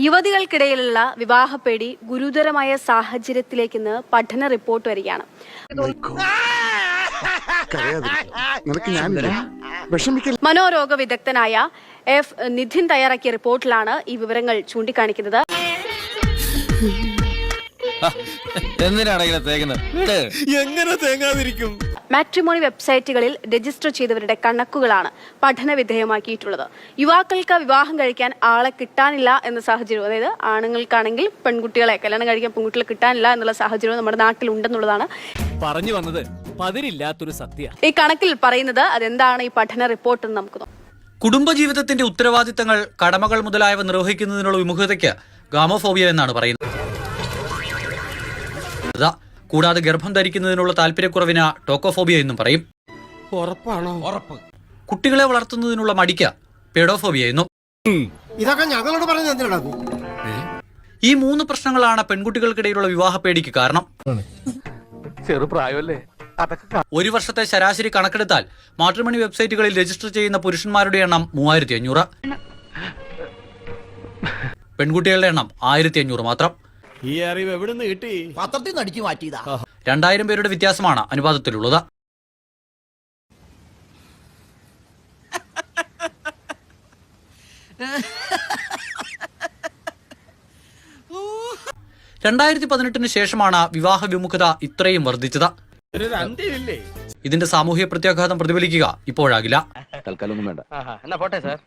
യുവതികൾക്കിടയിലുള്ള വിവാഹപ്പേടി ഗുരുതരമായ സാഹചര്യത്തിലേക്ക് ഇന്ന് പഠന റിപ്പോർട്ട് വരികയാണ്. മനോരോഗ വിദഗ്ധനായ എഫ് നിധിൻ തയ്യാറാക്കിയ റിപ്പോർട്ടിലാണ് ഈ വിവരങ്ങൾ ചൂണ്ടിക്കാണിക്കുന്നത്. മാട്രിമോണി വെബ്സൈറ്റുകളിൽ രജിസ്റ്റർ ചെയ്തവരുടെ കണക്കുകളാണ് പഠന വിധേയമാക്കിയിട്ടുള്ളത്. യുവാക്കൾക്ക് വിവാഹം കഴിക്കാൻ ആളെ കിട്ടാനില്ല എന്ന സാഹചര്യം, അതായത് ആണുങ്ങൾക്കാണെങ്കിൽ പെൺകുട്ടികളെ കല്യാണം കഴിക്കാൻ പെൺകുട്ടികളെ കിട്ടാനില്ല എന്നുള്ള സാഹചര്യം നമ്മുടെ നാട്ടിൽ ഉണ്ടെന്നുള്ളതാണ് പറഞ്ഞു വന്നത്. പതിരില്ലാത്തൊരു സത്യം ഈ കണക്കിൽ പറയുന്നത്. അതെന്താണ് ഈ പഠന റിപ്പോർട്ട് എന്ന് നമുക്ക് നോക്കാം. കുടുംബജീവിതത്തിന്റെ ഉത്തരവാദിത്തങ്ങൾ, കടമകൾ മുതലായവ നിർവഹിക്കുന്നതിനുള്ള വിമുഖതയ്ക്ക് ഗാമോഫോബിയ എന്നാണ് പറയുന്നത്. കൂടാതെ ഗർഭം ധരിക്കുന്നതിനുള്ള താല്പര്യക്കുറവിന് ടോക്കോഫോബിയ എന്നും പറയും. കുട്ടികളെ വളർത്തുന്നതിനുള്ള മടിക്ക് പെഡോഫോബിയ എന്നും. ഇതൊക്കെ ഞങ്ങളോട് പറഞ്ഞു. ഈ 3 പ്രശ്നങ്ങളാണ് പെൺകുട്ടികൾക്കിടയിലുള്ള വിവാഹപ്പേടിക്ക് കാരണം. ചെറുപ്രായമല്ലേ? ഒരു വർഷത്തെ ശരാശരി കണക്കെടുത്താൽ മാട്രിമോണി വെബ്സൈറ്റുകളിൽ രജിസ്റ്റർ ചെയ്യുന്ന പുരുഷന്മാരുടെ എണ്ണം 3500, പെൺകുട്ടികളുടെ എണ്ണം 1500 മാത്രം. ഈ അറിവ് എവിടെ നിന്ന് കിട്ടി? പത്രത്തിൽ നിന്ന് അടിച്ചു മാറ്റിയതാ. 2000 പേരുടെ വ്യത്യാസമാണ് അനുപാതത്തിലുള്ളത്. '18 ശേഷമാണ് വിവാഹ വിമുഖത ഇത്രയും വർദ്ധിച്ചത്. ഇതിന്റെ സാമൂഹ്യ പ്രത്യാഘാതം പ്രതിഫലിക്കുക ഇപ്പോഴാകില്ല. തൽക്കാലം ഒന്നും വേണ്ട. എന്നാ പോട്ടെ സാർ.